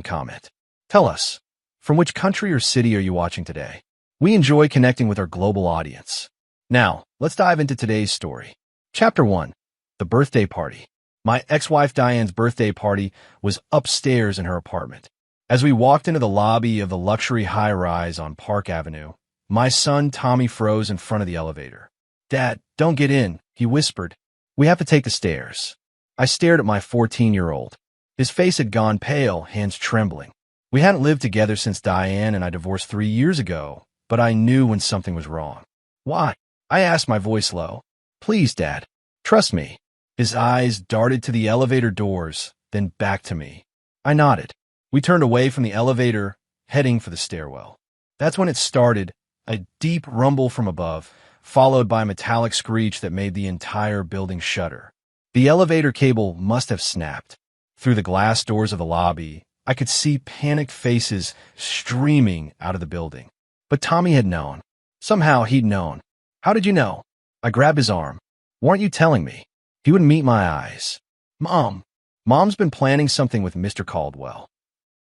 and comment. Tell us, from which country or city are you watching today? We enjoy connecting with our global audience. Now, let's dive into today's story. Chapter 1. The Birthday Party. My ex-wife Diane's birthday party was upstairs in her apartment. As we walked into the lobby of the luxury high-rise on Park Avenue, my son Tommy froze in front of the elevator. "Dad, don't get in," he whispered. "We have to take the stairs." I stared at my 14-year-old. His face had gone pale, hands trembling. We hadn't lived together since Diane and I divorced 3 years ago, but I knew when something was wrong. "Why?" I asked, my voice low. "Please, Dad. Trust me." His eyes darted to the elevator doors, then back to me. I nodded. We turned away from the elevator, heading for the stairwell. That's when it started, a deep rumble from above, followed by a metallic screech that made the entire building shudder. The elevator cable must have snapped. Through the glass doors of the lobby, I could see panicked faces streaming out of the building. But Tommy had known. Somehow he'd known. "How did you know?" I grabbed his arm. "Weren't you telling me?" He would meet my eyes. Mom's been planning something with Mr. Caldwell.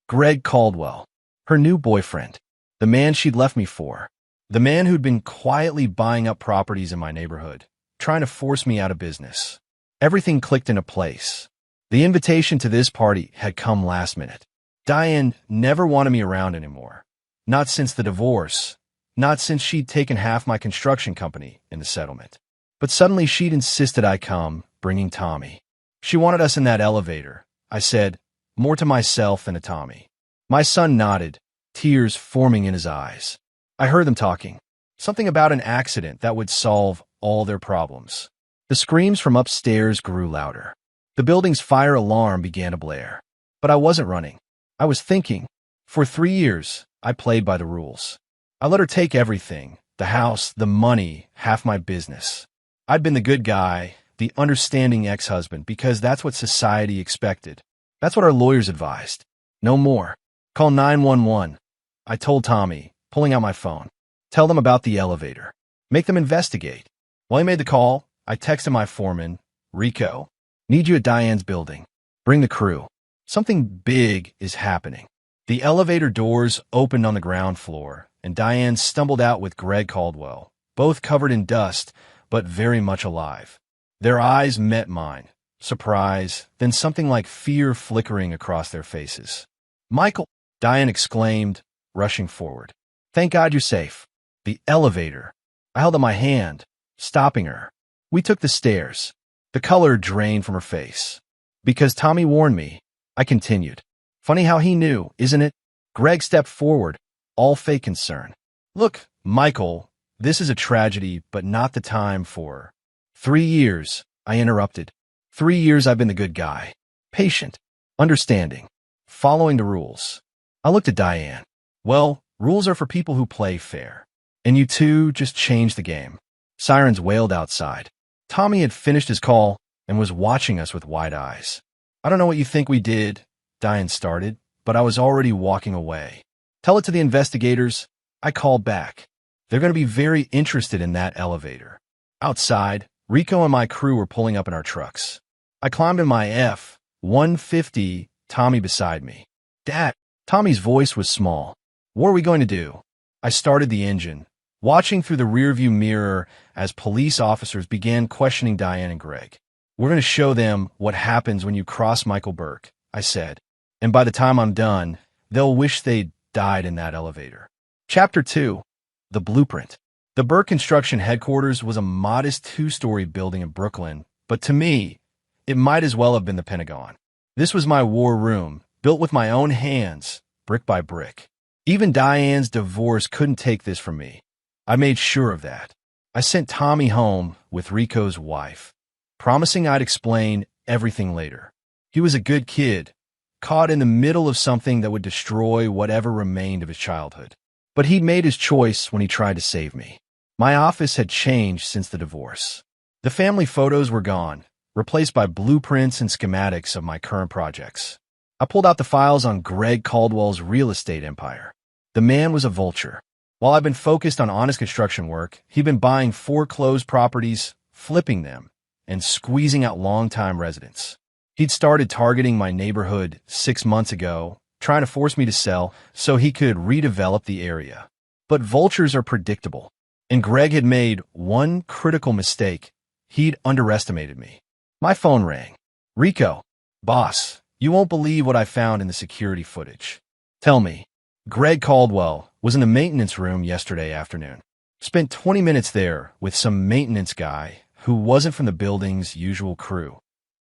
Greg Caldwell, her new boyfriend, the man she'd left me for, the man who'd been quietly buying up properties in my neighborhood, trying to force me out of business. Everything clicked into place. The invitation to this party had come last minute. Diane never wanted me around anymore. Not since the divorce. Not since she'd taken half my construction company in the settlement. But suddenly she'd insisted I come, bringing Tommy. She wanted us in that elevator, I said, more to myself than to Tommy. My son nodded, tears forming in his eyes. I heard them talking. Something about an accident that would solve all their problems. The screams from upstairs grew louder. The building's fire alarm began to blare. But I wasn't running. I was thinking. For 3 years, I played by the rules. I let her take everything, the house, the money, half my business. I'd been the good guy, the understanding ex-husband, because that's what society expected. That's what our lawyers advised. No more. Call 911. I told Tommy, pulling out my phone. Tell them about the elevator. Make them investigate. While he made the call, I texted my foreman, Rico. "Need you at Diane's building. Bring the crew. Something big is happening." The elevator doors opened on the ground floor, and Diane stumbled out with Greg Caldwell, both covered in dust, but very much alive. Their eyes met mine, surprise, then something like fear flickering across their faces. "Michael!" Diane exclaimed, rushing forward. "Thank God you're safe." The elevator. I held up my hand, stopping her. We took the stairs. The color drained from her face. "Because Tommy warned me," I continued. "Funny how he knew, isn't it?" Greg stepped forward, all fake concern. "Look, Michael, this is a tragedy, but not the time for—" 3 years, I interrupted. 3 years I've been the good guy. Patient, understanding, following the rules. I looked at Diane. "Well, rules are for people who play fair. And you two just changed the game." Sirens wailed outside. Tommy had finished his call and was watching us with wide eyes. "I don't know what you think we did," Diane started, but I was already walking away. "Tell it to the investigators." I called back. "They're going to be very interested in that elevator." Outside, Rico and my crew were pulling up in our trucks. I climbed in my F-150, Tommy beside me. "Dad," Tommy's voice was small. "What are we going to do?" I started the engine, watching through the rearview mirror as police officers began questioning Diane and Greg. "We're going to show them what happens when you cross Michael Burke," I said. "And by the time I'm done, they'll wish they'd died in that elevator." Chapter 2. The Blueprint. The Burke Construction headquarters was a modest 2-story building in Brooklyn, but to me, it might as well have been the Pentagon. This was my war room, built with my own hands, brick by brick. Even Diane's divorce couldn't take this from me. I made sure of that. I sent Tommy home with Rico's wife, promising I'd explain everything later. He was a good kid, caught in the middle of something that would destroy whatever remained of his childhood. But he'd made his choice when he tried to save me. My office had changed since the divorce. The family photos were gone, replaced by blueprints and schematics of my current projects. I pulled out the files on Greg Caldwell's real estate empire. The man was a vulture. While I've been focused on honest construction work, he'd been buying foreclosed properties, flipping them, and squeezing out long-time residents. He'd started targeting my neighborhood 6 months ago, trying to force me to sell so he could redevelop the area. But vultures are predictable, and Greg had made one critical mistake. He'd underestimated me. My phone rang. Rico, boss, you won't believe what I found in the security footage. Tell me. Greg Caldwell was in the maintenance room yesterday afternoon. Spent 20 minutes there with some maintenance guy who wasn't from the building's usual crew.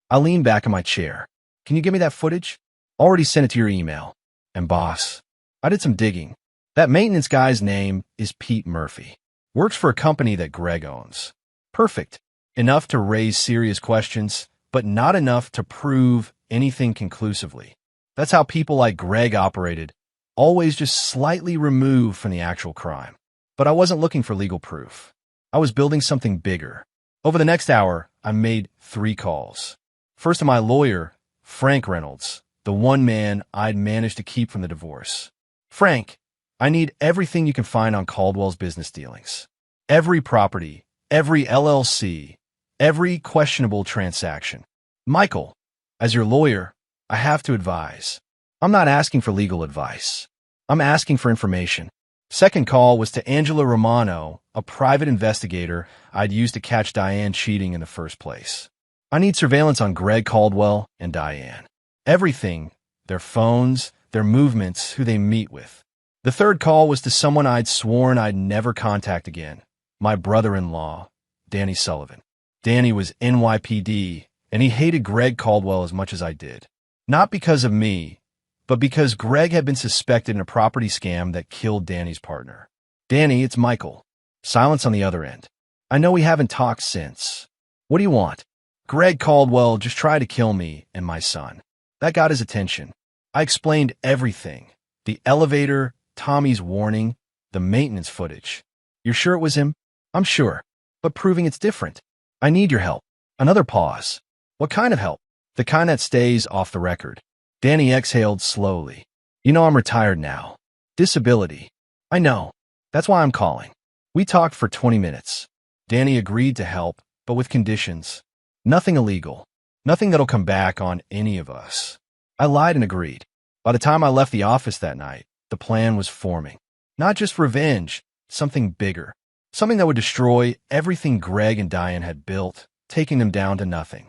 I leaned back in my chair. Can you give me that footage? Already sent it to your email. And boss, I did some digging. That maintenance guy's name is Pete Murphy. Works for a company that Greg owns. Perfect. Enough to raise serious questions, but not enough to prove anything conclusively. That's how people like Greg operated, always just slightly removed from the actual crime. But I wasn't looking for legal proof. I was building something bigger. Over the next hour, I made 3 calls. First to my lawyer, Frank Reynolds, the one man I'd managed to keep from the divorce. Frank, I need everything you can find on Caldwell's business dealings. Every property, every LLC, every questionable transaction. Michael, as your lawyer, I have to advise. I'm not asking for legal advice. I'm asking for information. Second call was to Angela Romano, a private investigator I'd used to catch Diane cheating in the first place. I need surveillance on Greg Caldwell and Diane. Everything, their phones, their movements, who they meet with. The third call was to someone I'd sworn I'd never contact again, my brother-in-law, Danny Sullivan. Danny was NYPD, and he hated Greg Caldwell as much as I did. Not because of me, but because Greg had been suspected in a property scam that killed Danny's partner. Danny, it's Michael. Silence on the other end. I know we haven't talked since. What do you want? Greg Caldwell just tried to kill me and my son. That got his attention. I explained everything. The elevator, Tommy's warning, the maintenance footage. You're sure it was him? I'm sure, but proving it's different. I need your help. Another pause. What kind of help? The kind that stays off the record. Danny exhaled slowly. You know I'm retired now. Disability. I know. That's why I'm calling. We talked for 20 minutes. Danny agreed to help, but with conditions. Nothing illegal. Nothing that'll come back on any of us. I lied and agreed. By the time I left the office that night, the plan was forming. Not just revenge, something bigger. Something that would destroy everything Greg and Diane had built, taking them down to nothing.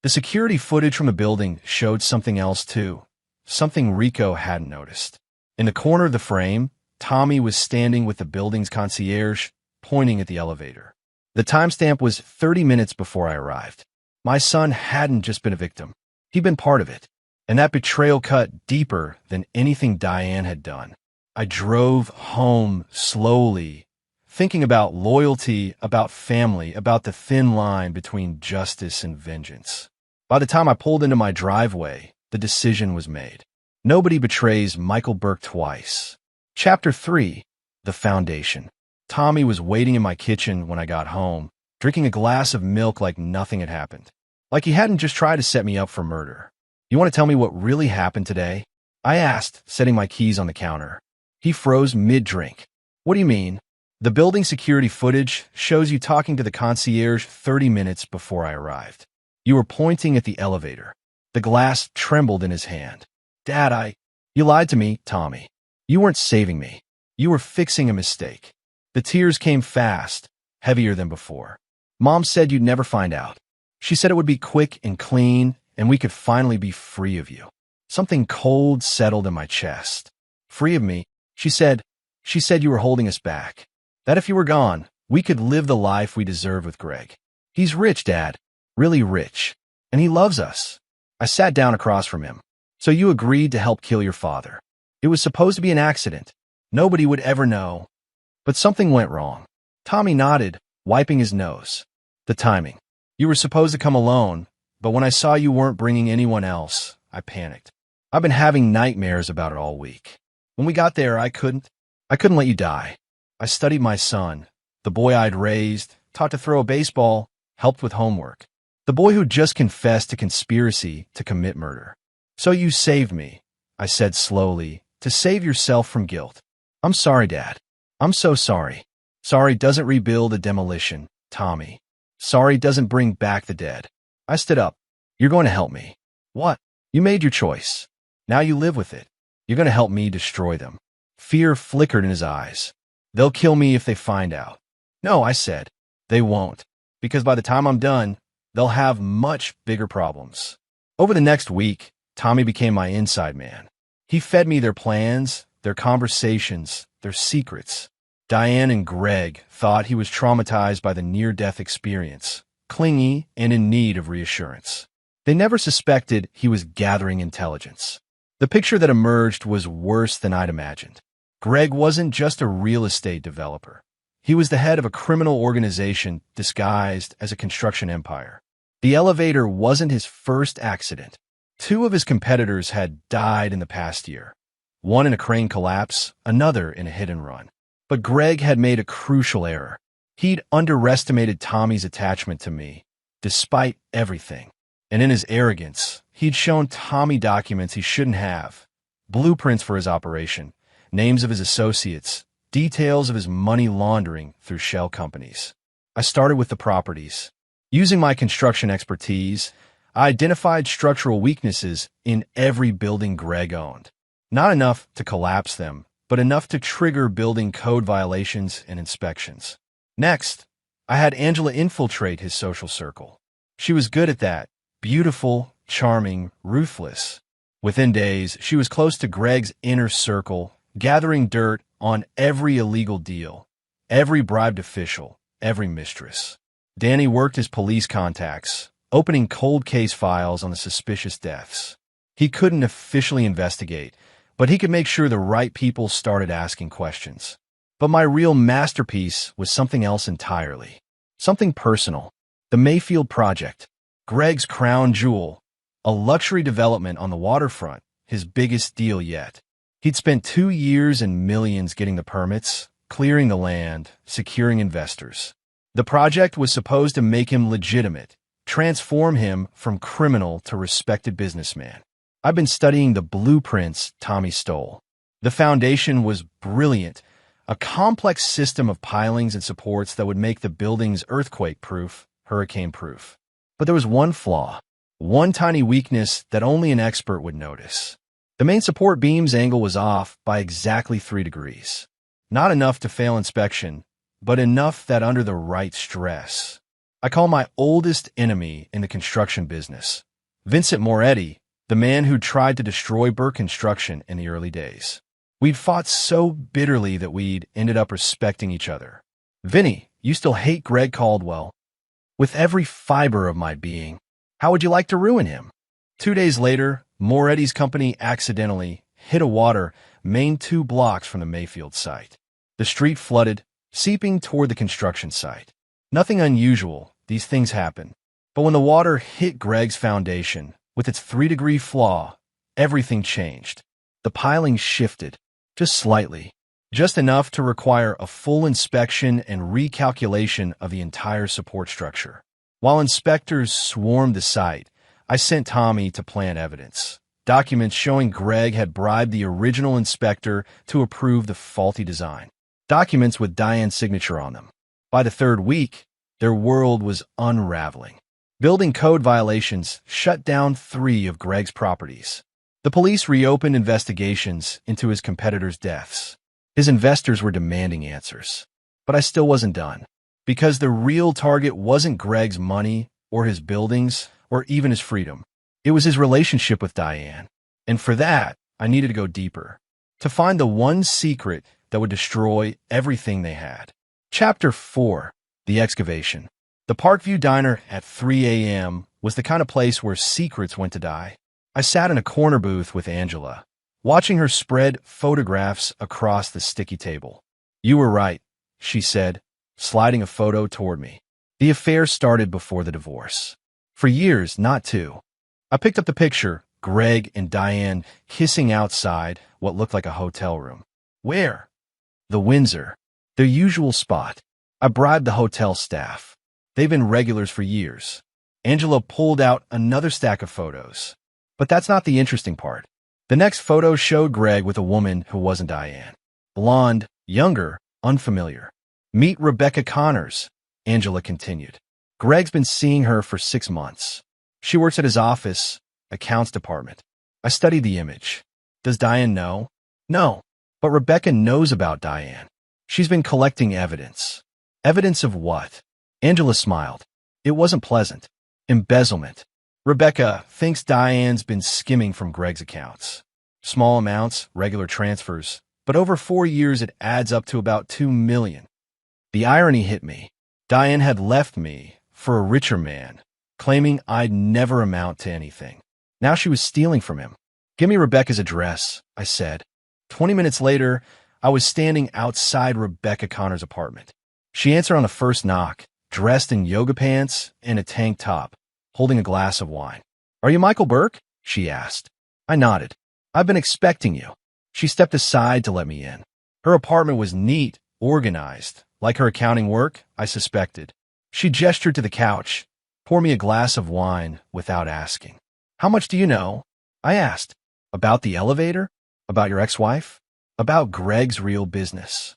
The security footage from the building showed something else too. Something Rico hadn't noticed. In the corner of the frame, Tommy was standing with the building's concierge, pointing at the elevator. The timestamp was 30 minutes before I arrived. My son hadn't just been a victim. He'd been part of it. And that betrayal cut deeper than anything Diane had done. I drove home slowly, thinking about loyalty, about family, about the thin line between justice and vengeance. By the time I pulled into my driveway, the decision was made. Nobody betrays Michael Burke twice. Chapter 3, The Foundation. Tommy was waiting in my kitchen when I got home, drinking a glass of milk like nothing had happened. Like he hadn't just tried to set me up for murder. You want to tell me what really happened today? I asked, setting my keys on the counter. He froze mid-drink. What do you mean? The building security footage shows you talking to the concierge 30 minutes before I arrived. You were pointing at the elevator. The glass trembled in his hand. Dad, You lied to me, Tommy. You weren't saving me. You were fixing a mistake. The tears came fast, heavier than before. Mom said you'd never find out. She said it would be quick and clean, and we could finally be free of you. Something cold settled in my chest. Free of me, she said you were holding us back. That if you were gone, we could live the life we deserve with Greg. He's rich, Dad. Really rich. And he loves us. I sat down across from him. So you agreed to help kill your father. It was supposed to be an accident. Nobody would ever know. But something went wrong. Tommy nodded, wiping his nose. The timing. You were supposed to come alone, but when I saw you weren't bringing anyone else, I panicked. I've been having nightmares about it all week. When we got there, I couldn't let you die. I studied my son, the boy I'd raised, taught to throw a baseball, helped with homework. The boy who just confessed to conspiracy to commit murder. So you saved me, I said slowly, to save yourself from guilt. I'm sorry, Dad. I'm so sorry. Sorry doesn't rebuild a demolition, Tommy. Sorry doesn't bring back the dead. I stood up. You're going to help me. What? You made your choice. Now you live with it. You're going to help me destroy them. Fear flickered in his eyes. They'll kill me if they find out. No, I said. They won't. Because by the time I'm done, they'll have much bigger problems. Over the next week, Tommy became my inside man. He fed me their plans, their conversations, their secrets. Diane and Greg thought he was traumatized by the near-death experience, clingy and in need of reassurance. They never suspected he was gathering intelligence. The picture that emerged was worse than I'd imagined. Greg wasn't just a real estate developer. He was the head of a criminal organization disguised as a construction empire. The elevator wasn't his first accident. 2 of his competitors had died in the past year. One in a crane collapse, another in a hit-and-run. But Greg had made a crucial error. He'd underestimated Tommy's attachment to me, despite everything. And in his arrogance, he'd shown Tommy documents he shouldn't have, blueprints for his operation, names of his associates, details of his money laundering through shell companies. I started with the properties. Using my construction expertise, I identified structural weaknesses in every building Greg owned. Not enough to collapse them, but enough to trigger building code violations and inspections. Next, I had Angela infiltrate his social circle. She was good at that. Beautiful, charming, ruthless. Within days, she was close to Greg's inner circle, gathering dirt on every illegal deal, every bribed official, every mistress. Danny worked his police contacts, opening cold case files on the suspicious deaths. He couldn't officially investigate, but he could make sure the right people started asking questions. But my real masterpiece was something else entirely. Something personal. The Mayfield Project. Greg's crown jewel. A luxury development on the waterfront, his biggest deal yet. He'd spent 2 years and millions getting the permits, clearing the land, securing investors. The project was supposed to make him legitimate, transform him from criminal to respected businessman. I've been studying the blueprints Tommy stole. The foundation was brilliant, a complex system of pilings and supports that would make the buildings earthquake-proof, hurricane-proof. But there was one flaw, one tiny weakness that only an expert would notice. The main support beam's angle was off by exactly 3 degrees. Not enough to fail inspection, but enough that under the right stress. I call my oldest enemy in the construction business, Vincent Moretti, the man who tried to destroy Burke Construction in the early days. We'd fought so bitterly that we'd ended up respecting each other. Vinny, you still hate Greg Caldwell. With every fiber of my being. How would you like to ruin him? 2 days later, Moretti's company accidentally hit a water main 2 blocks from the Mayfield site. The street flooded, seeping toward the construction site. Nothing unusual, these things happen. But when the water hit Greg's foundation, with its 3-degree flaw, everything changed. The piling shifted, just slightly, just enough to require a full inspection and recalculation of the entire support structure. While inspectors swarmed the site, I sent Tommy to plant evidence, documents showing Greg had bribed the original inspector to approve the faulty design, documents with Diane's signature on them. By the 3rd week, their world was unraveling. Building code violations shut down 3 of Greg's properties. The police reopened investigations into his competitors' deaths. His investors were demanding answers. But I still wasn't done. Because the real target wasn't Greg's money, or his buildings, or even his freedom. It was his relationship with Diane. And for that, I needed to go deeper. To find the one secret that would destroy everything they had. Chapter 4. The Excavation. The Parkview Diner at 3 a.m. was the kind of place where secrets went to die. I sat in a corner booth with Angela, watching her spread photographs across the sticky table. You were right, she said, sliding a photo toward me. The affair started before the divorce. For years, not 2. I picked up the picture, Greg and Diane kissing outside what looked like a hotel room. Where? The Windsor, their usual spot. I bribed the hotel staff. They've been regulars for years. Angela pulled out another stack of photos. But that's not the interesting part. The next photo showed Greg with a woman who wasn't Diane. Blonde, younger, unfamiliar. Meet Rebecca Connors, Angela continued. Greg's been seeing her for 6 months. She works at his office, accounts department. I studied the image. Does Diane know? No. But Rebecca knows about Diane. She's been collecting evidence. Evidence of what? Angela smiled. It wasn't pleasant. Embezzlement. Rebecca thinks Diane's been skimming from Greg's accounts. Small amounts, regular transfers, but over 4 years it adds up to about $2 million. The irony hit me. Diane had left me for a richer man, claiming I'd never amount to anything. Now she was stealing from him. Give me Rebecca's address, I said. 20 minutes later, I was standing outside Rebecca Connor's apartment. She answered on the first knock, dressed in yoga pants and a tank top, holding a glass of wine. Are you Michael Burke? She asked. I nodded. I've been expecting you. She stepped aside to let me in. Her apartment was neat, organized, like her accounting work, I suspected. She gestured to the couch. Pour me a glass of wine without asking. How much do you know? I asked. About the elevator? About your ex-wife? About Greg's real business.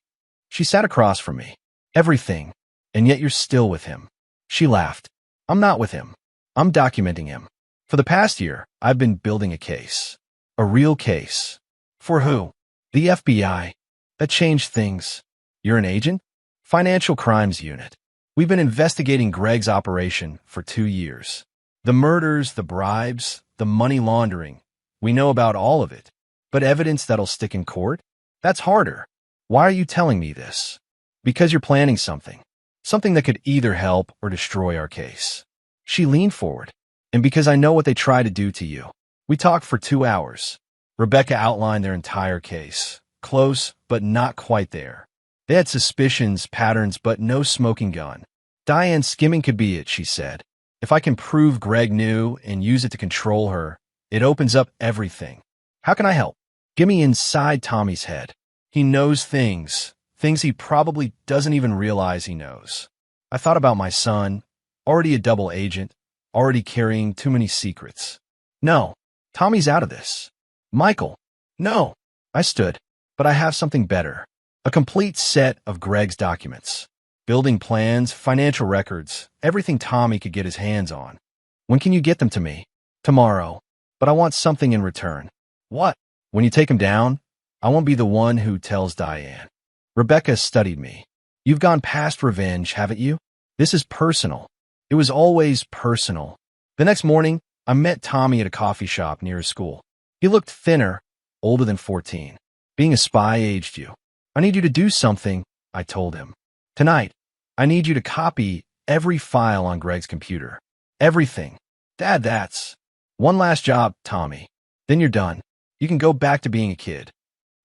She sat across from me. Everything. And yet you're still with him. She laughed. I'm not with him. I'm documenting him. For the past year, I've been building a case. A real case. For who? The FBI. That changed things. You're an agent? Financial Crimes Unit. We've been investigating Greg's operation for 2 years. The murders, the bribes, the money laundering. We know about all of it. But evidence that'll stick in court? That's harder. Why are you telling me this? Because you're planning something. Something that could either help or destroy our case. She leaned forward. And because I know what they try to do to you. We talked for 2 hours. Rebecca outlined their entire case. Close, but not quite there. They had suspicions, patterns, but no smoking gun. Diane skimming could be it, she said. If I can prove Greg knew and use it to control her, it opens up everything. How can I help? Get me inside Tommy's head. He knows things he probably doesn't even realize he knows. I thought about my son, already a double agent, already carrying too many secrets. No, Tommy's out of this. Michael, no. I stood, but I have something better. A complete set of Greg's documents. Building plans, financial records, everything Tommy could get his hands on. When can you get them to me? Tomorrow. But I want something in return. What? When you take him down, I won't be the one who tells Diane. Rebecca studied me. You've gone past revenge, haven't you? This is personal. It was always personal. The next morning, I met Tommy at a coffee shop near his school. He looked thinner, older than 14. Being a spy aged you. I need you to do something, I told him. Tonight, I need you to copy every file on Greg's computer. Everything. Dad, that's one last job, Tommy. Then you're done. You can go back to being a kid.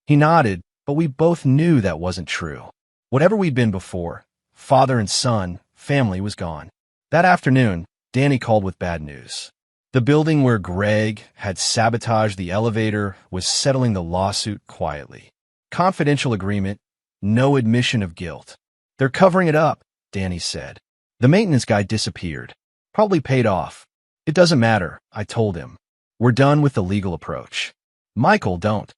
He nodded, but we both knew that wasn't true. Whatever we'd been before, father and son, family was gone. That afternoon, Danny called with bad news. The building where Greg had sabotaged the elevator was settling the lawsuit quietly. Confidential agreement, no admission of guilt. They're covering it up, Danny said. The maintenance guy disappeared. Probably paid off. It doesn't matter, I told him. We're done with the legal approach. Michael, don't.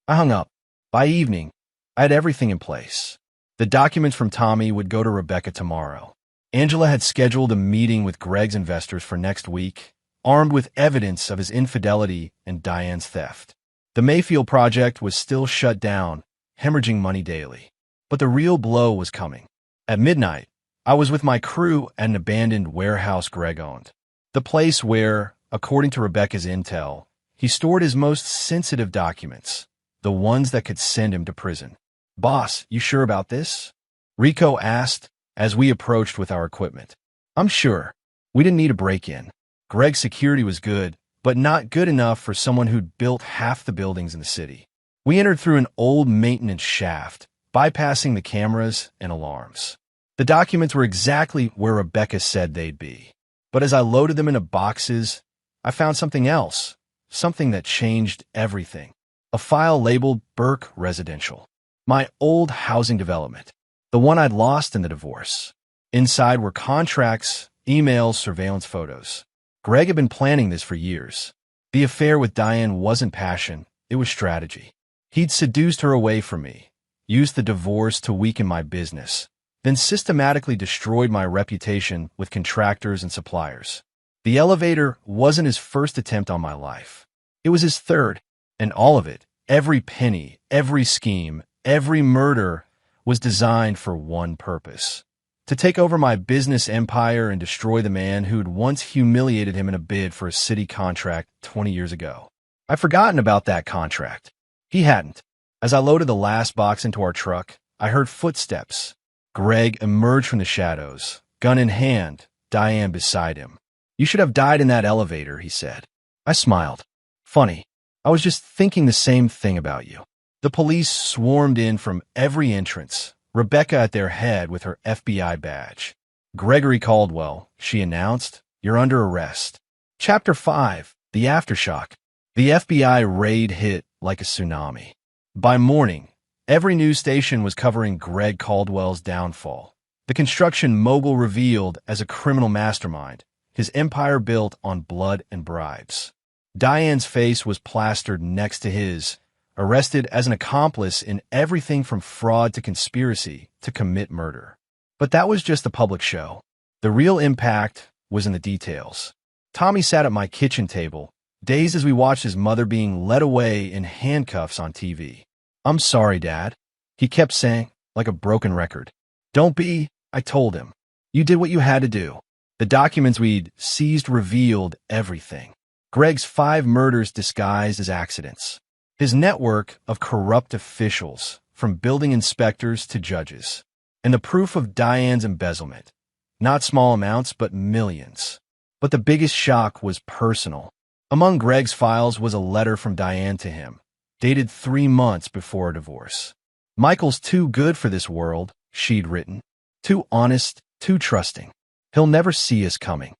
I hung up. By evening, I had everything in place. The documents from Tommy would go to Rebecca tomorrow. Angela had scheduled a meeting with Greg's investors for next week, armed with evidence of his infidelity and Diane's theft. The Mayfield project was still shut down, hemorrhaging money daily. But the real blow was coming. At midnight, I was with my crew at an abandoned warehouse Greg owned. The place where, according to Rebecca's intel, he stored his most sensitive documents, the ones that could send him to prison. Boss, you sure about this? Rico asked as we approached with our equipment. I'm sure. We didn't need a break-in. Greg's security was good, but not good enough for someone who'd built half the buildings in the city. We entered through an old maintenance shaft, bypassing the cameras and alarms. The documents were exactly where Rebecca said they'd be. But as I loaded them into boxes, I found something else, something that changed everything. A file labeled Burke Residential. My old housing development, the one I'd lost in the divorce. Inside were contracts, emails, surveillance photos. Greg had been planning this for years. The affair with Diane wasn't passion, it was strategy. He'd seduced her away from me, used the divorce to weaken my business, then systematically destroyed my reputation with contractors and suppliers. The elevator wasn't his first attempt on my life. It was his third, and all of it Every penny, every scheme, every murder was designed for one purpose: to take over my business empire and destroy the man who'd once humiliated him in a bid for a city contract 20 years ago. I'd forgotten about that contract. He hadn't. As I loaded the last box into our truck, I heard footsteps. Greg emerged from the shadows, gun in hand, Diane beside him. "You should have died in that elevator," he said. I smiled. "Funny. I was just thinking the same thing about you." The police swarmed in from every entrance, Rebecca at their head with her FBI badge. "Gregory Caldwell," she announced, "you're under arrest." Chapter 5. The Aftershock. The FBI raid hit like a tsunami. By morning, every news station was covering Greg Caldwell's downfall. The construction mogul revealed as a criminal mastermind, his empire built on blood and bribes. Diane's face was plastered next to his, arrested as an accomplice in everything from fraud to conspiracy to commit murder. But that was just the public show. The real impact was in the details. Tommy sat at my kitchen table, dazed as we watched his mother being led away in handcuffs on TV. "I'm sorry, Dad," he kept saying, like a broken record. "Don't be," I told him. "You did what you had to do." The documents we'd seized revealed everything. Greg's 5 murders disguised as accidents. His network of corrupt officials, from building inspectors to judges. And the proof of Diane's embezzlement. Not small amounts, but millions. But the biggest shock was personal. Among Greg's files was a letter from Diane to him, dated 3 months before a divorce. "Michael's too good for this world," she'd written. "Too honest, too trusting. He'll never see us coming."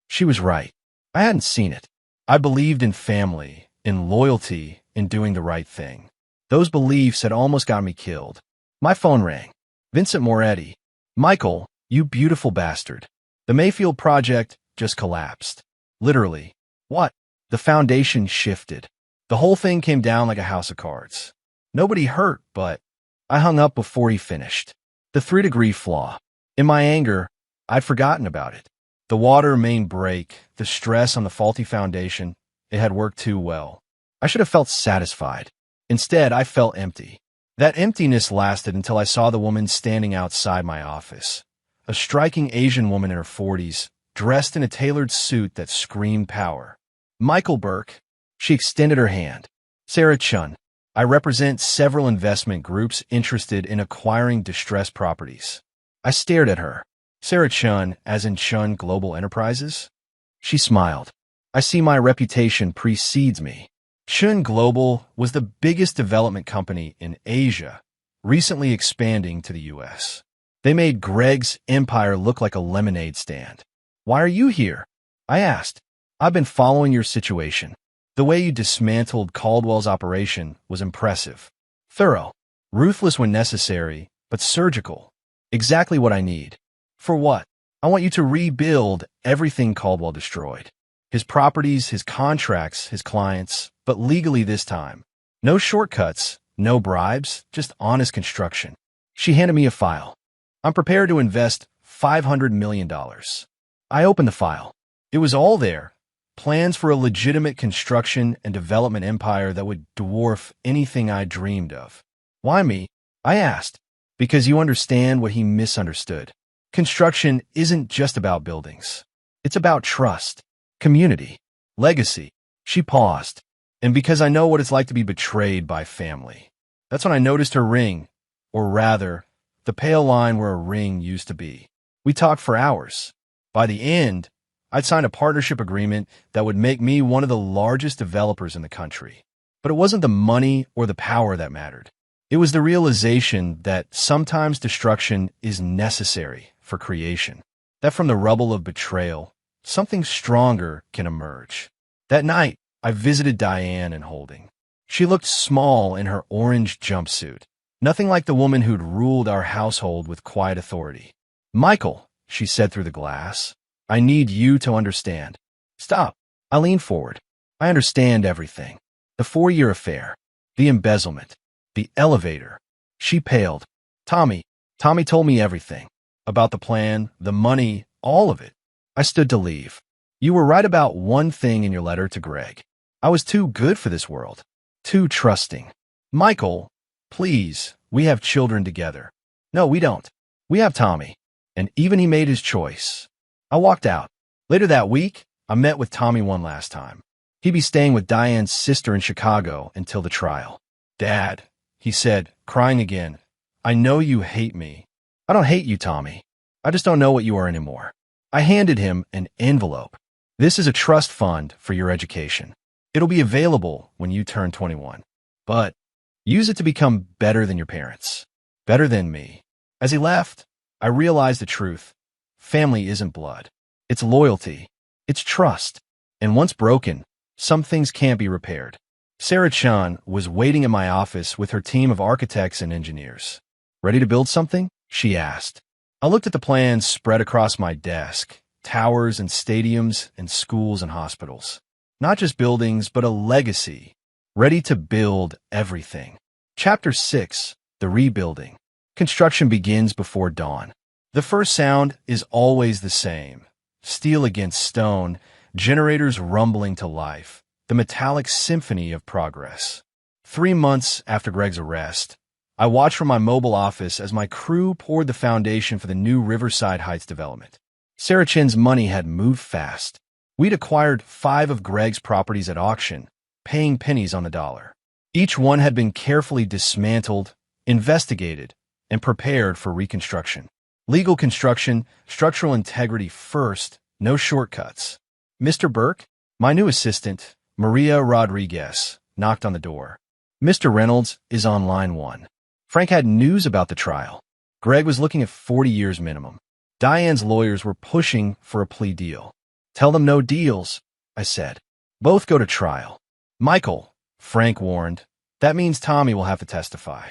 She was right. I hadn't seen it. I believed in family, in loyalty, in doing the right thing. Those beliefs had almost got me killed. My phone rang. Vincent Moretti. "Michael, you beautiful bastard. The Mayfield project just collapsed." Literally. What? The foundation shifted. The whole thing came down like a house of cards. Nobody hurt, but I hung up before he finished. The 3-degree flaw. In my anger, I'd forgotten about it. The water main break, the stress on the faulty foundation, it had worked too well. I should have felt satisfied. Instead, I felt empty. That emptiness lasted until I saw the woman standing outside my office. A striking Asian woman in her 40s, dressed in a tailored suit that screamed power. "Michael Burke." She extended her hand. "Sarah Chun. I represent several investment groups interested in acquiring distressed properties." I stared at her. "Sarah Chun, as in Chun Global Enterprises?" She smiled. "I see my reputation precedes me." Chun Global was the biggest development company in Asia, recently expanding to the U.S. They made Greg's empire look like a lemonade stand. "Why are you here?" I asked. "I've been following your situation. The way you dismantled Caldwell's operation was impressive. Thorough, ruthless when necessary, but surgical. Exactly what I need." "For what?" "I want you to rebuild everything Caldwell destroyed. His properties, his contracts, his clients, but legally this time. No shortcuts, no bribes, just honest construction." She handed me a file. "I'm prepared to invest $500 million. I opened the file. It was all there. Plans for a legitimate construction and development empire that would dwarf anything I dreamed of. "Why me?" I asked. "Because you understand what he misunderstood. Construction isn't just about buildings. It's about trust, community, legacy." She paused. "And because I know what it's like to be betrayed by family." That's when I noticed her ring, or rather, the pale line where a ring used to be. We talked for hours. By the end, I'd signed a partnership agreement that would make me one of the largest developers in the country. But it wasn't the money or the power that mattered. It was the realization that sometimes destruction is necessary for creation. That from the rubble of betrayal, something stronger can emerge. That night, I visited Diane in holding. She looked small in her orange jumpsuit. Nothing like the woman who'd ruled our household with quiet authority. "Michael," she said through the glass, "I need you to understand." "Stop." I leaned forward. "I understand everything. The 4-year affair, the embezzlement, the elevator." She paled. Tommy told me everything. About the plan, the money, all of it." I stood to leave. "You were right about one thing in your letter to Greg. I was too good for this world. Too trusting. Michael, please, we have children together. No, we don't. We have Tommy. And even he made his choice. I walked out. Later that week, I met with Tommy one last time. He'd be staying with Diane's sister in Chicago until the trial. Dad, he said, crying again, I know you hate me. I don't hate you, Tommy. I just don't know what you are anymore. I handed him an envelope. This is a trust fund for your education. It'll be available when you turn 21. But use it to become better than your parents. Better than me. As he left, I realized the truth. Family isn't blood. It's loyalty. It's trust. And once broken, some things can't be repaired. Sarah Chun was waiting in my office with her team of architects and engineers. Ready to build something? She asked. I looked at the plans spread across my desk. Towers and stadiums and schools and hospitals. Not just buildings, but a legacy. Ready to build everything. Chapter 6. The Rebuilding. Construction begins before dawn. The first sound is always the same. Steel against stone, generators rumbling to life. The metallic symphony of progress. 3 months after Greg's arrest, I watched from my mobile office as my crew poured the foundation for the new Riverside Heights development. Sarah Chin's money had moved fast. We'd acquired 5 of Greg's properties at auction, paying pennies on the dollar. Each one had been carefully dismantled, investigated, and prepared for reconstruction. Legal construction, structural integrity first, no shortcuts. Mr. Burke, my new assistant, Maria Rodriguez, knocked on the door. Mr. Reynolds is on line 1. Frank had news about the trial. Greg was looking at 40 years minimum. Diane's lawyers were pushing for a plea deal. Tell them no deals, I said. Both go to trial. Michael, Frank warned, that means Tommy will have to testify.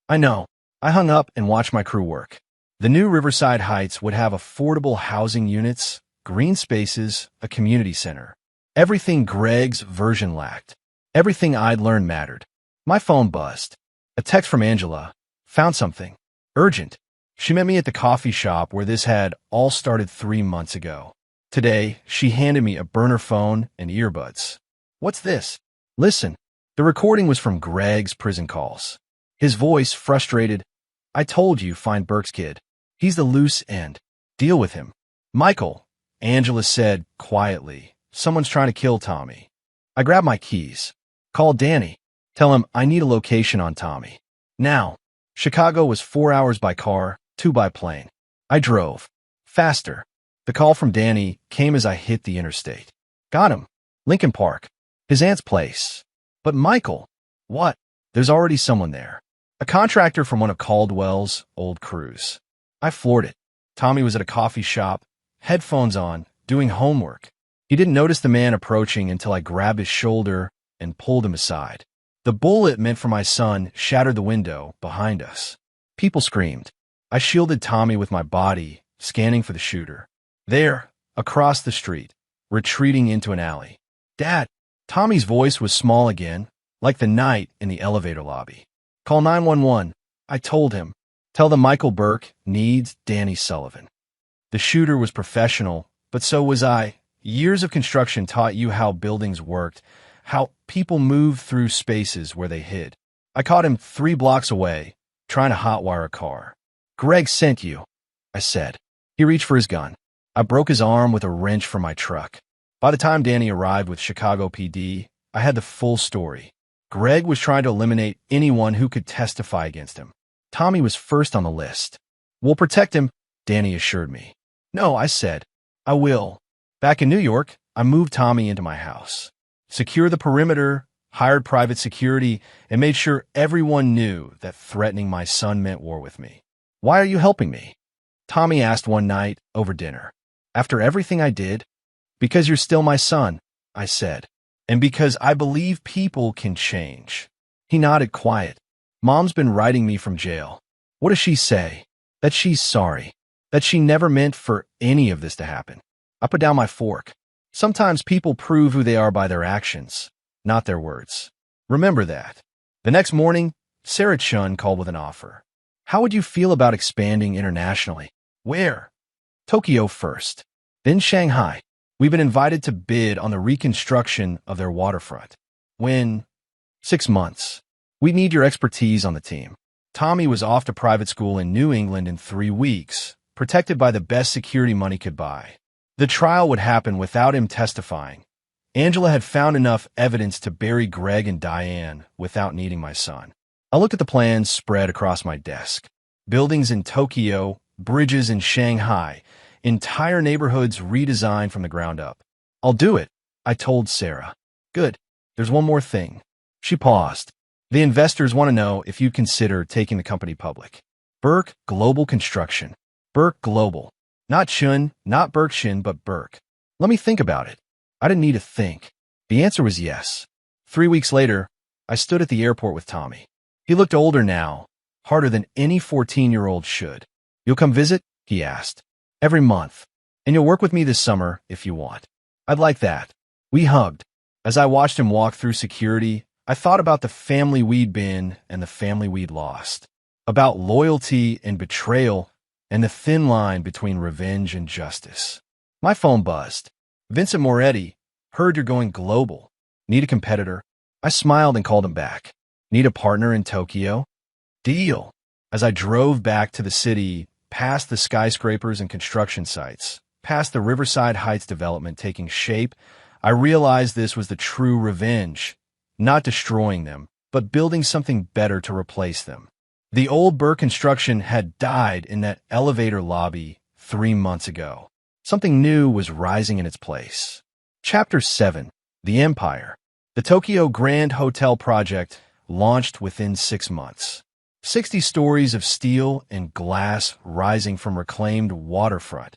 I know. I hung up and watched my crew work. The new Riverside Heights would have affordable housing units, green spaces, a community center. Everything Greg's version lacked. Everything I'd learned mattered. My phone buzzed. A text from Angela. Found something. Urgent. She met me at the coffee shop where this had all started 3 months ago. Today, she handed me a burner phone and earbuds. What's this? Listen. The recording was from Greg's prison calls. His voice frustrated. I told you, find Burke's kid. He's the loose end. Deal with him. Michael, Angela said quietly. Someone's trying to kill Tommy. I grabbed my keys. Call Danny. Tell him I need a location on Tommy. Now. Chicago was 4 hours by car, 2 by plane. I drove. Faster. The call from Danny came as I hit the interstate. Got him. Lincoln Park. His aunt's place. But Michael. What? There's already someone there. A contractor from one of Caldwell's old crews. I floored it. Tommy was at a coffee shop, headphones on, doing homework. He didn't notice the man approaching until I grabbed his shoulder and pulled him aside. The bullet meant for my son shattered the window behind us. People screamed. I shielded Tommy with my body, scanning for the shooter. There, across the street, retreating into an alley. Dad! Tommy's voice was small again, like the night in the elevator lobby. Call 911. I told him. Tell them Michael Burke needs Danny Sullivan. The shooter was professional, but so was I. Years of construction taught you how buildings worked, how people moved through spaces where they hid. I caught him 3 blocks away, trying to hotwire a car. Greg sent you, I said. He reached for his gun. I broke his arm with a wrench from my truck. By the time Danny arrived with Chicago PD, I had the full story. Greg was trying to eliminate anyone who could testify against him. Tommy was first on the list. We'll protect him, Danny assured me. No, I said. I will. Back in New York, I moved Tommy into my house. Secured the perimeter, hired private security, and made sure everyone knew that threatening my son meant war with me. Why are you helping me? Tommy asked one night over dinner. After everything I did? Because you're still my son, I said. And because I believe people can change. He nodded quiet. Mom's been writing me from jail. What does she say? That she's sorry. That she never meant for any of this to happen. I put down my fork. Sometimes people prove who they are by their actions, not their words. Remember that. The next morning, Sarah Chun called with an offer. How would you feel about expanding internationally? Where? Tokyo first, then Shanghai. We've been invited to bid on the reconstruction of their waterfront. When? 6 months. We need your expertise on the team. Tommy was off to private school in New England in 3 weeks, protected by the best security money could buy. The trial would happen without him testifying. Angela had found enough evidence to bury Greg and Diane without needing my son. I looked at the plans spread across my desk. Buildings in Tokyo, bridges in Shanghai, entire neighborhoods redesigned from the ground up. I'll do it, I told Sarah. Good. There's one more thing. She paused. The investors want to know if you'd consider taking the company public. Burke Global Construction. Burke Global. Not Shun, not Berkshin, but Burke. Let me think about it. I didn't need to think. The answer was yes. 3 weeks later, I stood at the airport with Tommy. He looked older now, harder than any 14-year-old should. You'll come visit? He asked. Every month. And you'll work with me this summer if you want. I'd like that. We hugged. As I watched him walk through security, I thought about the family we'd been and the family we'd lost. About loyalty and betrayal and the thin line between revenge and justice. My phone buzzed. Vincent Moretti, heard you're going global. Need a competitor? I smiled and called him back. Need a partner in Tokyo? Deal. As I drove back to the city, past the skyscrapers and construction sites, past the Riverside Heights development taking shape, I realized this was the true revenge. Not destroying them, but building something better to replace them. The old Burke Construction had died in that elevator lobby 3 months ago. Something new was rising in its place. Chapter 7. The Empire. The Tokyo Grand Hotel project launched within 6 months. 60 stories of steel and glass rising from reclaimed waterfront.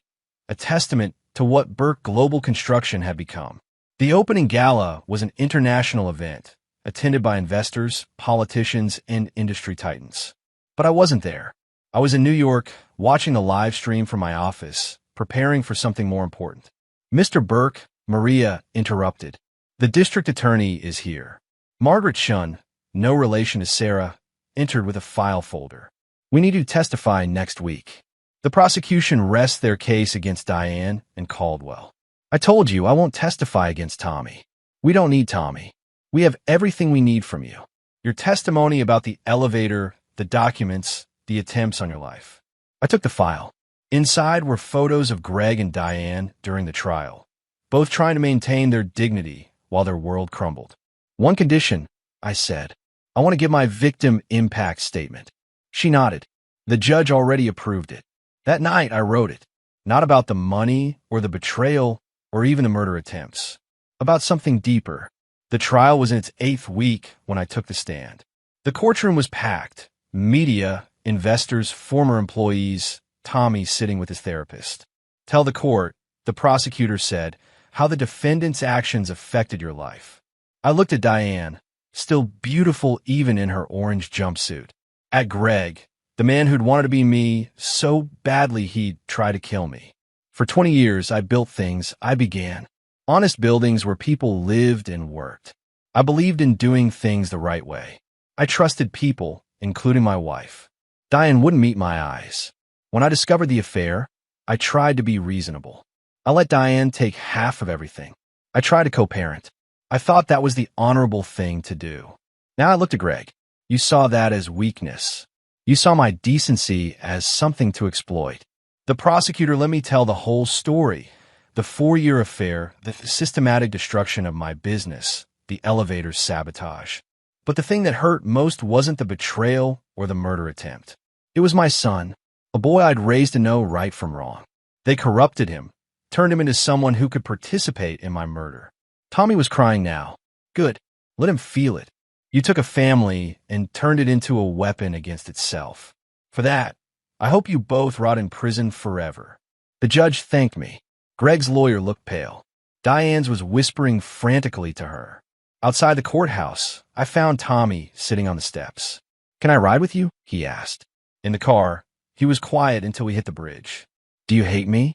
A testament to what Burke Global Construction had become. The opening gala was an international event, attended by investors, politicians, and industry titans. But I wasn't there. I was in New York, watching the live stream from my office, preparing for something more important. Mr. Burke, Maria interrupted. The district attorney is here. Margaret Shun, no relation to Sarah, entered with a file folder. We need you to testify next week. The prosecution rests their case against Diane and Caldwell. I told you I won't testify against Tommy. We don't need Tommy. We have everything we need from you. Your testimony about the elevator, the documents, the attempts on your life. I took the file. Inside were photos of Greg and Diane during the trial, both trying to maintain their dignity while their world crumbled. One condition, I said. I want to give my victim impact statement. She nodded. The judge already approved it. That night I wrote it. Not about the money or the betrayal or even the murder attempts. About something deeper. The trial was in its 8th week when I took the stand. The courtroom was packed. Media, investors, former employees, Tommy sitting with his therapist. Tell the court, the prosecutor said, how the defendant's actions affected your life. I looked at Diane, still beautiful even in her orange jumpsuit. At Greg, the man who'd wanted to be me so badly he'd try to kill me. For 20 years, I built things I began. Honest buildings where people lived and worked. I believed in doing things the right way. I trusted people, including my wife. Diane wouldn't meet my eyes. When I discovered the affair, I tried to be reasonable. I let Diane take half of everything. I tried to co-parent. I thought that was the honorable thing to do. Now I looked at Greg. You saw that as weakness. You saw my decency as something to exploit. The prosecutor let me tell the whole story. The 4-year affair, the systematic destruction of my business, the elevator's sabotage. But the thing that hurt most wasn't the betrayal or the murder attempt. It was my son, a boy I'd raised to know right from wrong. They corrupted him, turned him into someone who could participate in my murder. Tommy was crying now. Good. Let him feel it. You took a family and turned it into a weapon against itself. For that, I hope you both rot in prison forever. The judge thanked me. Greg's lawyer looked pale. Diane's was whispering frantically to her. Outside the courthouse, I found Tommy sitting on the steps. Can I ride with you? He asked. In the car, he was quiet until we hit the bridge. Do you hate me?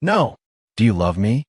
No. Do you love me?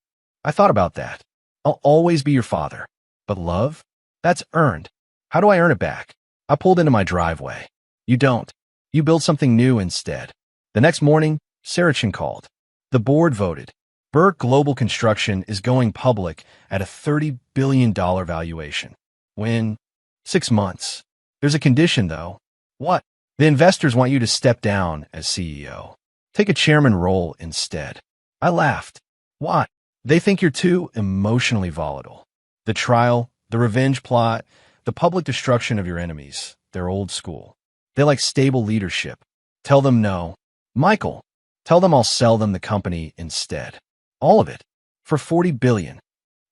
I thought about that. I'll always be your father. But love? That's earned. How do I earn it back? I pulled into my driveway. You don't. You build something new instead. The next morning, Sarachin called. The board voted. Burke Global Construction is going public at a $30 billion valuation. When? 6 months. There's a condition, though. What? The investors want you to step down as CEO. Take a chairman role instead. I laughed. Why? They think you're too emotionally volatile. The trial, the revenge plot, the public destruction of your enemies, they're old school. They like stable leadership. Tell them no. Michael, tell them I'll sell them the company instead. All of it. For $40 billion.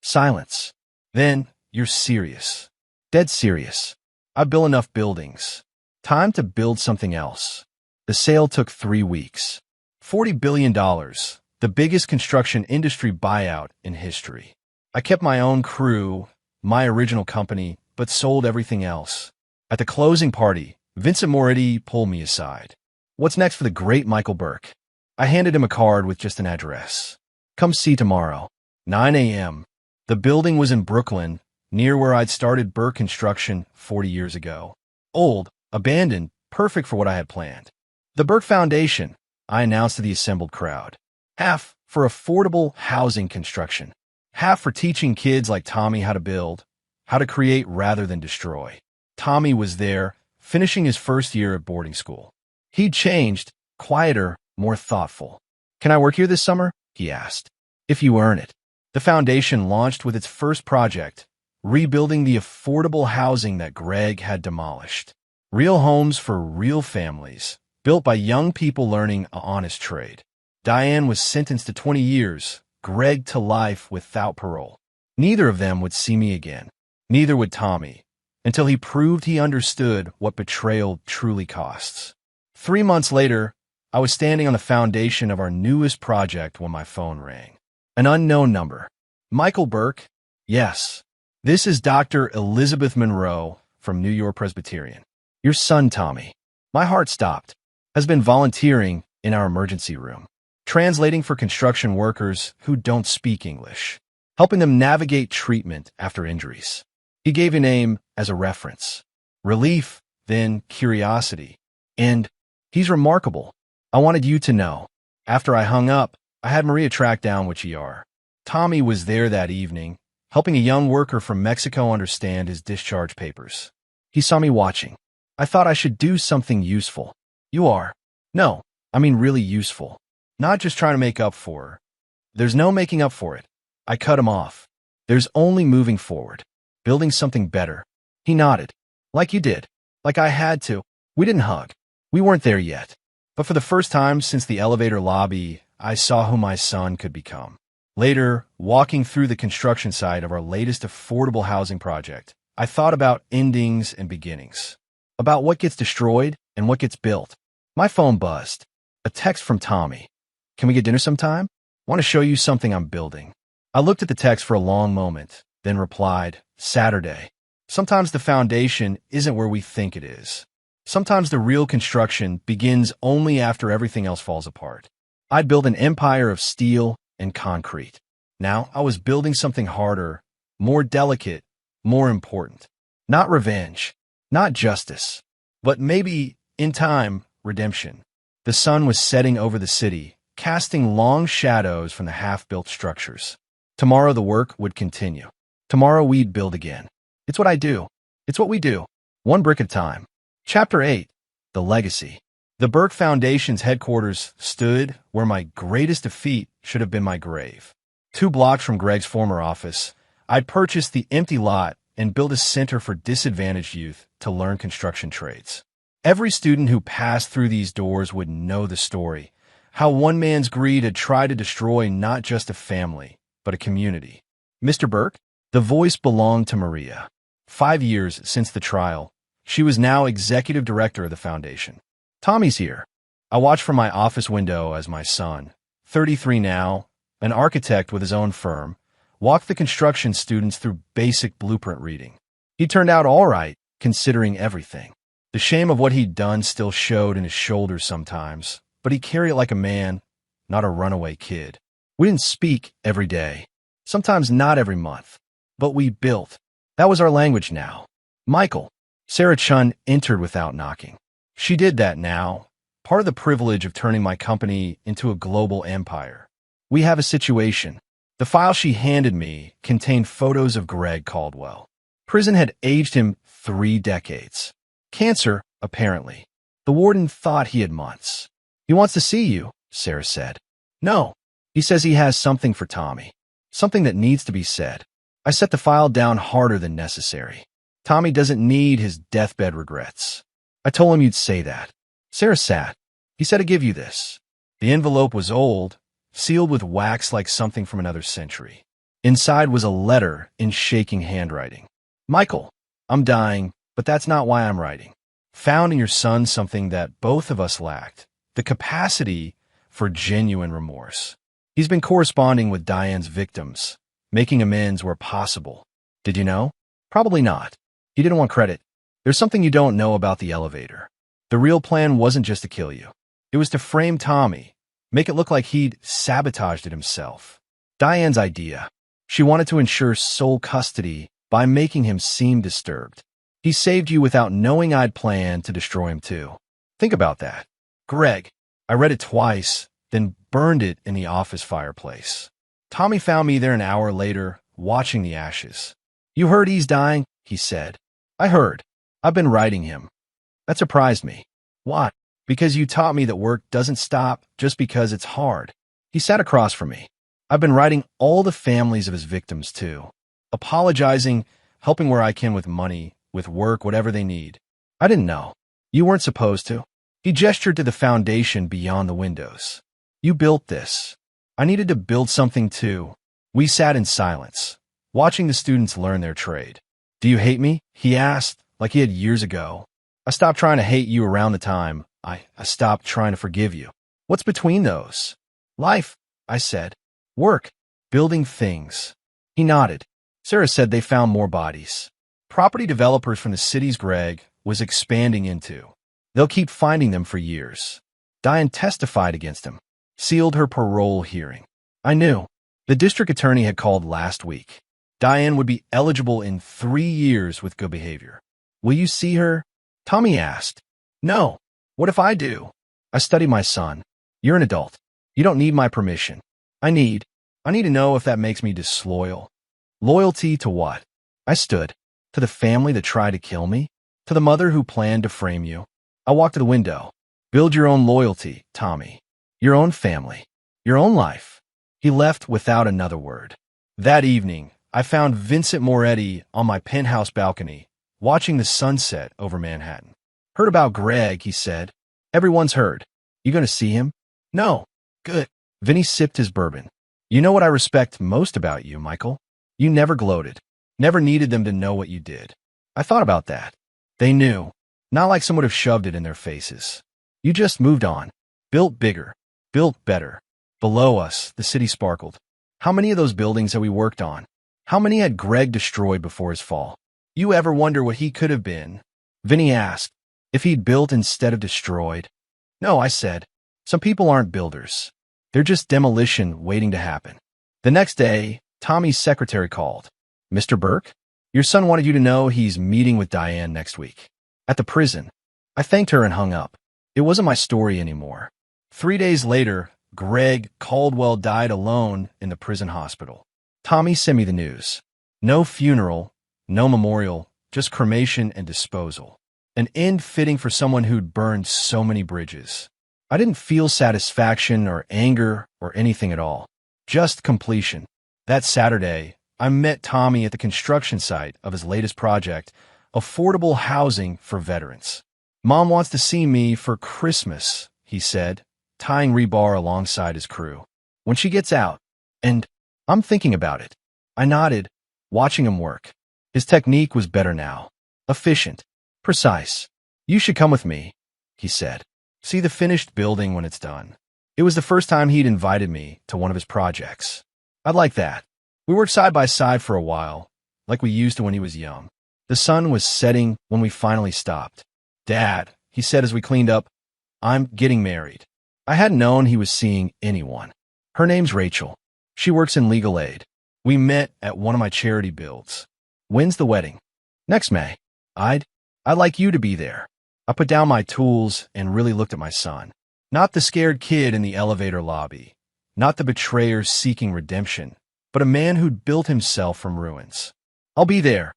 Silence. Then, you're serious. Dead serious. I built enough buildings. Time to build something else. The sale took 3 weeks. $40 billion. The biggest construction industry buyout in history. I kept my own crew, my original company, but sold everything else. At the closing party, Vincent Moretti pulled me aside. What's next for the great Michael Burke? I handed him a card with just an address. Come see tomorrow. 9 a.m. The building was in Brooklyn, near where I'd started Burke Construction 40 years ago. Old, abandoned, perfect for what I had planned. The Burke Foundation, I announced to the assembled crowd. Half for affordable housing construction. Half for teaching kids like Tommy how to build, how to create rather than destroy. Tommy was there, finishing his first year at boarding school. He'd changed, quieter, more thoughtful. Can I work here this summer? He asked. If you earn it. The foundation launched with its first project, rebuilding the affordable housing that Greg had demolished. Real homes for real families, built by young people learning an honest trade. Diane was sentenced to 20 years, Greg to life without parole. Neither of them would see me again. Neither would Tommy, until he proved he understood what betrayal truly costs. 3 months later, I was standing on the foundation of our newest project when my phone rang. An unknown number. Michael Burke? Yes. This is Dr. Elizabeth Monroe from New York Presbyterian. Your son, Tommy. My heart stopped. Has been volunteering in our emergency room, translating for construction workers who don't speak English, helping them navigate treatment after injuries. He gave a name as a reference. Relief, then curiosity. And he's remarkable. I wanted you to know. After I hung up, I had Maria track down which ER. Tommy was there that evening, helping a young worker from Mexico understand his discharge papers. He saw me watching. I thought I should do something useful. You are. No, I mean really useful. Not just trying to make up for her. There's no making up for it. I cut him off. There's only moving forward. Building something better. He nodded. Like you did. Like I had to. We didn't hug. We weren't there yet. But for the first time since the elevator lobby, I saw who my son could become. Later, walking through the construction site of our latest affordable housing project, I thought about endings and beginnings. About what gets destroyed and what gets built. My phone buzzed. A text from Tommy. Can we get dinner sometime? Want to show you something I'm building. I looked at the text for a long moment, then replied, Saturday. Sometimes the foundation isn't where we think it is. Sometimes the real construction begins only after everything else falls apart. I'd built an empire of steel and concrete. Now I was building something harder, more delicate, more important. Not revenge, not justice, but maybe, in time, redemption. The sun was setting over the city, casting long shadows from the half-built structures. Tomorrow the work would continue. Tomorrow we'd build again. It's what I do. It's what we do. One brick at a time. Chapter 8. The Legacy. The Burke Foundation's headquarters stood where my greatest defeat should have been my grave. 2 blocks from Greg's former office, I'd purchased the empty lot and built a center for disadvantaged youth to learn construction trades. Every student who passed through these doors would know the story, how one man's greed had tried to destroy not just a family, but a community. Mr. Burke? The voice belonged to Maria. 5 years since the trial, she was now executive director of the foundation. Tommy's here. I watched from my office window as my son, 33 now, an architect with his own firm, walked the construction students through basic blueprint reading. He turned out all right, considering everything. The shame of what he'd done still showed in his shoulders sometimes, but he carried it like a man, not a runaway kid. We didn't speak every day, sometimes not every month, but we built. That was our language now. Michael. Sarah Chun entered without knocking. She did that now, part of the privilege of turning my company into a global empire. We have a situation. The file she handed me contained photos of Greg Caldwell. Prison had aged him 3 decades. Cancer, apparently. The warden thought he had months. He wants to see you, Sarah said. No. He says he has something for Tommy. Something that needs to be said. I set the file down harder than necessary. Tommy doesn't need his deathbed regrets. I told him you'd say that. Sarah sat. He said to give you this. The envelope was old, sealed with wax like something from another century. Inside was a letter in shaking handwriting. Michael, I'm dying, but that's not why I'm writing. Found in your son something that both of us lacked, the capacity for genuine remorse. He's been corresponding with Diane's victims, making amends where possible. Did you know? Probably not. He didn't want credit. There's something you don't know about the elevator. The real plan wasn't just to kill you. It was to frame Tommy, make it look like he'd sabotaged it himself. Diane's idea. She wanted to ensure sole custody by making him seem disturbed. He saved you without knowing I'd planned to destroy him too. Think about that. Greg, I read it twice, then burned it in the office fireplace. Tommy found me there an hour later, watching the ashes. You heard he's dying? He said. I heard. I've been writing him. That surprised me. Why? Because you taught me that work doesn't stop just because it's hard. He sat across from me. I've been writing all the families of his victims too. Apologizing, helping where I can with money, with work, whatever they need. I didn't know. You weren't supposed to. He gestured to the foundation beyond the windows. You built this. I needed to build something too. We sat in silence, watching the students learn their trade. Do you hate me? He asked, like he had years ago. I stopped trying to hate you around the time I stopped trying to forgive you. What's between those? Life, I said. Work. Building things. He nodded. Sarah said they found more bodies. Property developers from the cities Greg was expanding into. They'll keep finding them for years. Diane testified against him, sealed her parole hearing. I knew. The district attorney had called last week. Diane would be eligible in 3 years with good behavior. Will you see her? Tommy asked. No. What if I do? I study my son. You're an adult. You don't need my permission. I need to know if that makes me disloyal. Loyalty to what? I stood. To the family that tried to kill me? To the mother who planned to frame you? I walked to the window. Build your own loyalty, Tommy. Your own family. Your own life. He left without another word. That evening, I found Vincent Moretti on my penthouse balcony, watching the sunset over Manhattan. Heard about Greg, he said. Everyone's heard. You gonna see him? No. Good. Vinny sipped his bourbon. You know what I respect most about you, Michael? You never gloated. Never needed them to know what you did. I thought about that. They knew. Not like someone would have shoved it in their faces. You just moved on. Built bigger. Built better. Below us, the city sparkled. How many of those buildings had we worked on? How many had Greg destroyed before his fall? You ever wonder what he could have been? Vinny asked. If he'd built instead of destroyed? No, I said. Some people aren't builders. They're just demolition waiting to happen. The next day, Tommy's secretary called. Mr. Burke? Your son wanted you to know he's meeting with Diane next week. At the prison. I thanked her and hung up. It wasn't my story anymore. 3 days later, Greg Caldwell died alone in the prison hospital. Tommy sent me the news. No funeral, no memorial, just cremation and disposal. An end fitting for someone who'd burned so many bridges. I didn't feel satisfaction or anger or anything at all. Just completion. That Saturday, I met Tommy at the construction site of his latest project, affordable housing for veterans. Mom wants to see me for Christmas, he said, tying rebar alongside his crew. When she gets out, and I'm thinking about it. I nodded, watching him work. His technique was better now. Efficient. Precise. You should come with me, he said. See the finished building when it's done. It was the first time he'd invited me to one of his projects. I'd like that. We worked side by side for a while, like we used to when he was young. The sun was setting when we finally stopped. Dad, he said as we cleaned up, I'm getting married. I hadn't known he was seeing anyone. Her name's Rachel. She works in legal aid. We met at one of my charity builds. When's the wedding? Next May. I'd like you to be there. I put down my tools and really looked at my son. Not the scared kid in the elevator lobby. Not the betrayer seeking redemption, but a man who'd built himself from ruins. I'll be there,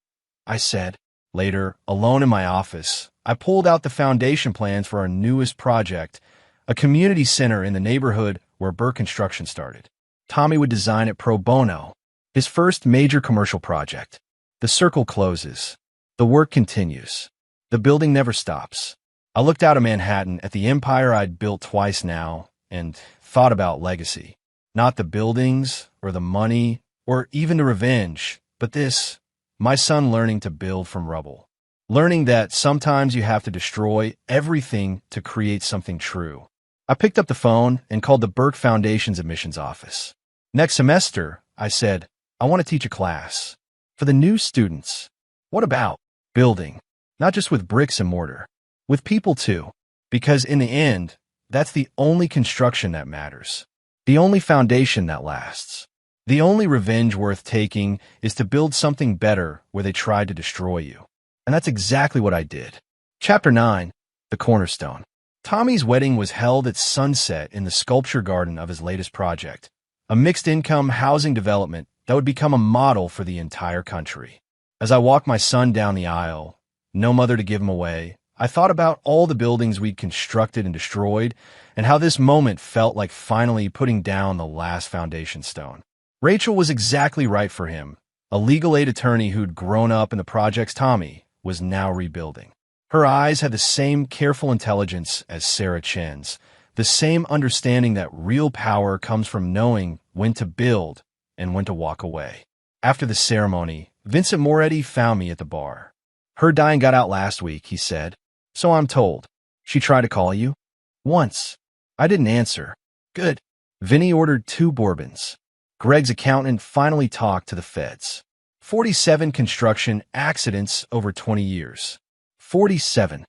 I said. Later, alone in my office, I pulled out the foundation plans for our newest project, a community center in the neighborhood where Burke Construction started. Tommy would design it pro bono, his first major commercial project. The circle closes. The work continues. The building never stops. I looked out of Manhattan at the empire I'd built twice now and thought about legacy. Not the buildings or the money or even the revenge, but this, my son learning to build from rubble. Learning that sometimes you have to destroy everything to create something true. I picked up the phone and called the Burke Foundation's admissions office. Next semester, I said, I want to teach a class. For the new students. What about building? Not just with bricks and mortar. With people too. Because in the end, that's the only construction that matters. The only foundation that lasts. The only revenge worth taking is to build something better where they tried to destroy you. And that's exactly what I did. Chapter 9. The Cornerstone. Tommy's wedding was held at sunset in the sculpture garden of his latest project, a mixed-income housing development that would become a model for the entire country. As I walked my son down the aisle, no mother to give him away, I thought about all the buildings we'd constructed and destroyed, and how this moment felt like finally putting down the last foundation stone. Rachel was exactly right for him. A legal aid attorney who'd grown up in the projects Tommy was now rebuilding. Her eyes had the same careful intelligence as Sarah Chen's, the same understanding that real power comes from knowing when to build and when to walk away. After the ceremony, Vincent Moretti found me at the bar. Her dying got out last week, he said. So I'm told. She tried to call you? Once. I didn't answer. Good. Vinny ordered 2 bourbons. Greg's accountant finally talked to the feds. 47 construction accidents over 20 years. 47.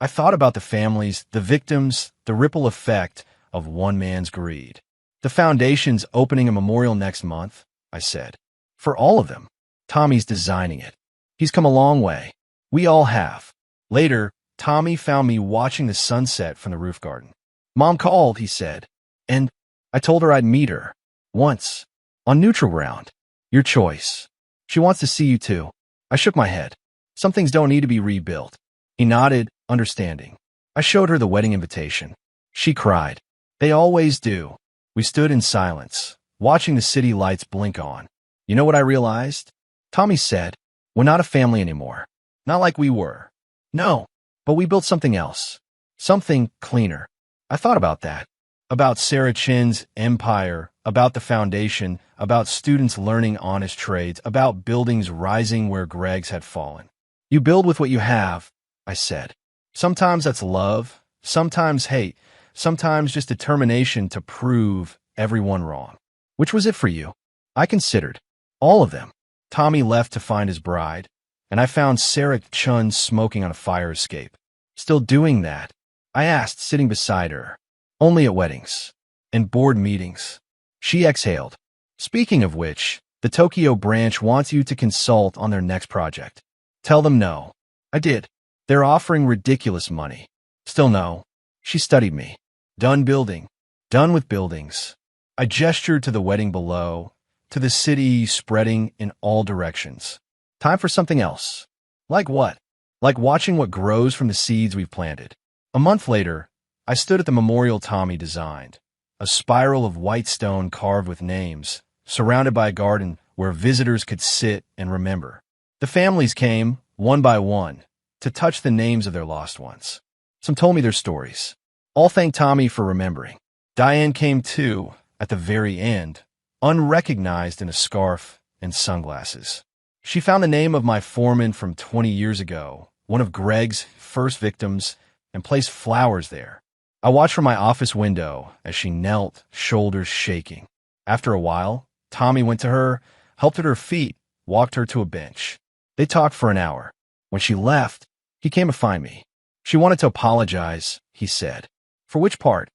I thought about the families, the victims, the ripple effect of one man's greed. The foundation's opening a memorial next month, I said. For all of them. Tommy's designing it. He's come a long way. We all have. Later, Tommy found me watching the sunset from the roof garden. Mom called, he said. And I told her I'd meet her. Once. On neutral ground. Your choice. She wants to see you too. I shook my head. Some things don't need to be rebuilt. He nodded, understanding. I showed her the wedding invitation. She cried. They always do. We stood in silence, watching the city lights blink on. You know what I realized? Tommy said, we're not a family anymore. Not like we were. No, but we built something else. Something cleaner. I thought about that. About Sarah Chen's empire, about the foundation, about students learning honest trades, about buildings rising where Greg's had fallen. You build with what you have, I said. Sometimes that's love, sometimes hate, sometimes just determination to prove everyone wrong. Which was it for you? I considered. All of them. Tommy left to find his bride, and I found Sarah Chun smoking on a fire escape. Still doing that? I asked, sitting beside her. Only at weddings. And board meetings. She exhaled. Speaking of which, the Tokyo branch wants you to consult on their next project. Tell them no. I did. They're offering ridiculous money. Still no. She studied me. Done building. Done with buildings. I gestured to the wedding below, to the city spreading in all directions. Time for something else. Like what? Like watching what grows from the seeds we've planted. A month later, I stood at the memorial Tommy designed, a spiral of white stone carved with names, surrounded by a garden where visitors could sit and remember. The families came, one by one, to touch the names of their lost ones. Some told me their stories. All thanked Tommy for remembering. Diane came too, at the very end, unrecognized in a scarf and sunglasses. She found the name of my foreman from 20 years ago, one of Greg's first victims, and placed flowers there. I watched from my office window as she knelt, shoulders shaking. After a while, Tommy went to her, helped at her feet, walked her to a bench. They talked for an hour. When she left, he came to find me. She wanted to apologize, he said. For which part?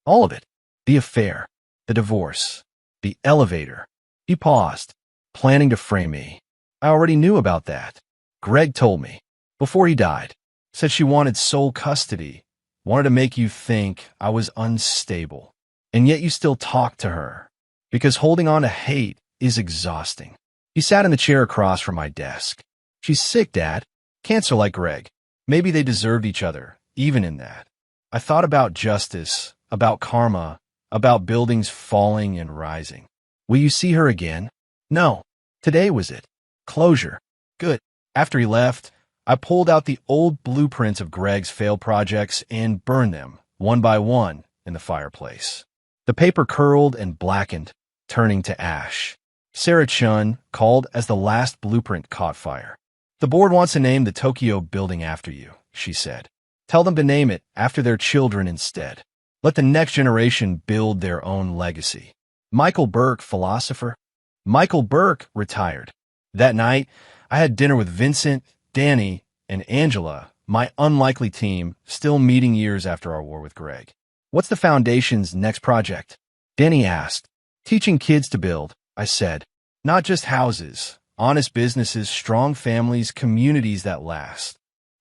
All of it. The affair, the divorce, the elevator. He paused, planning to frame me. I already knew about that. Greg told me. Before he died. Said she wanted sole custody. Wanted to make you think I was unstable. And yet you still talk to her. Because holding on to hate is exhausting. He sat in the chair across from my desk. She's sick, Dad. Cancer like Greg. Maybe they deserved each other, even in that. I thought about justice, about karma, about buildings falling and rising. Will you see her again? No. Today was it. Closure. Good. After he left, I pulled out the old blueprints of Greg's failed projects and burned them, one by one, in the fireplace. The paper curled and blackened, turning to ash. Sarah Chun called as the last blueprint caught fire. The board wants to name the Tokyo building after you, she said. Tell them to name it after their children instead. Let the next generation build their own legacy. Michael Burke, philosopher. Michael Burke retired. That night, I had dinner with Vincent, Danny, and Angela, my unlikely team, still meeting years after our war with Greg. What's the foundation's next project? Danny asked. Teaching kids to build, I said. Not just houses, honest businesses, strong families, communities that last.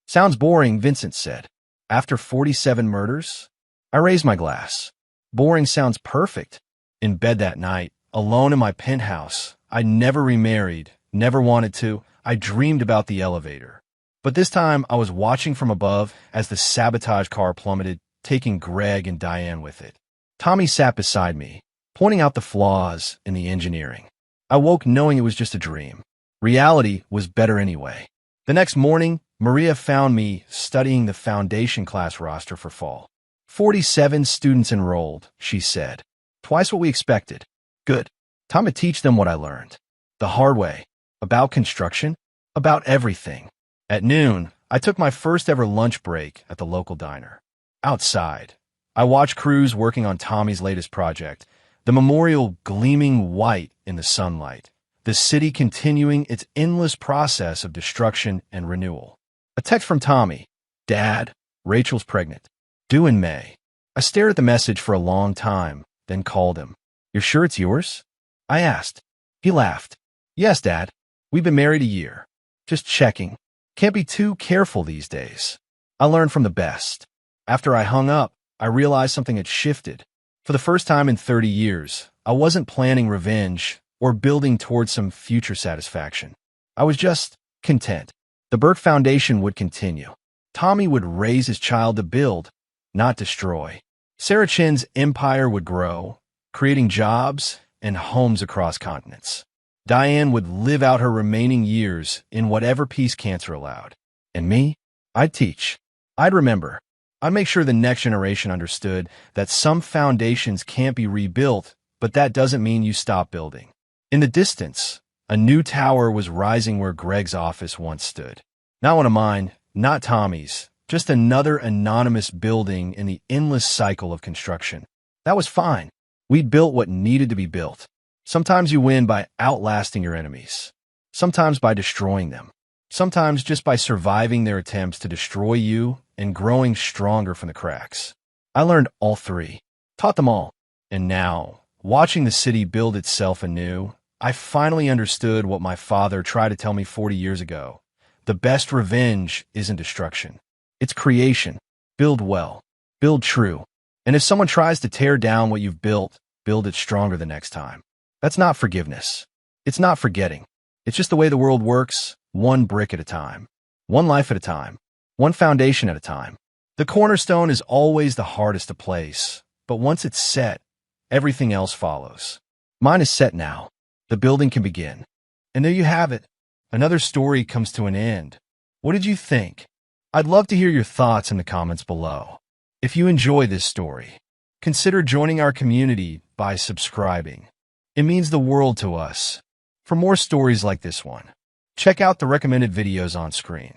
Sounds boring, Vincent said. After 47 murders? I raised my glass. Boring sounds perfect. In bed that night, alone in my penthouse, I never remarried, never wanted to. I dreamed about the elevator. But this time, I was watching from above as the sabotage car plummeted, taking Greg and Diane with it. Tommy sat beside me, pointing out the flaws in the engineering. I woke knowing it was just a dream. Reality was better anyway. The next morning, Maria found me studying the foundation class roster for fall. 47 students enrolled, she said. Twice what we expected. Good. Time to teach them what I learned. The hard way. About construction. About everything. At noon, I took my first ever lunch break at the local diner. Outside, I watched crews working on Tommy's latest project, the memorial gleaming white in the sunlight, the city continuing its endless process of destruction and renewal. A text from Tommy. Dad, Rachel's pregnant. Due in May. I stared at the message for a long time, then called him. You're sure it's yours? I asked. He laughed. Yes, Dad. We've been married a year. Just checking. Can't be too careful these days. I learned from the best. After I hung up, I realized something had shifted. For the first time in 30 years, I wasn't planning revenge or building towards some future satisfaction. I was just content. The Burke Foundation would continue. Tommy would raise his child to build, not destroy. Sarah Chin's empire would grow, creating jobs and homes across continents. Diane would live out her remaining years in whatever peace cancer allowed. And me? I'd teach. I'd remember. I'd make sure the next generation understood that some foundations can't be rebuilt, but that doesn't mean you stop building. In the distance, a new tower was rising where Greg's office once stood. Not one of mine, not Tommy's, just another anonymous building in the endless cycle of construction. That was fine. We'd built what needed to be built. Sometimes you win by outlasting your enemies. Sometimes by destroying them. Sometimes just by surviving their attempts to destroy you and growing stronger from the cracks. I learned all three. Taught them all. And now, watching the city build itself anew, I finally understood what my father tried to tell me 40 years ago. The best revenge isn't destruction. It's creation. Build well. Build true. And if someone tries to tear down what you've built, build it stronger the next time. That's not forgiveness. It's not forgetting. It's just the way the world works, one brick at a time. One life at a time. One foundation at a time. The cornerstone is always the hardest to place, but once it's set, everything else follows. Mine is set now. The building can begin. And there you have it. Another story comes to an end. What did you think? I'd love to hear your thoughts in the comments below. If you enjoy this story, consider joining our community by subscribing. It means the world to us. For more stories like this one, check out the recommended videos on screen.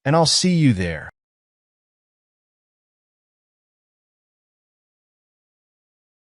And I'll see you there.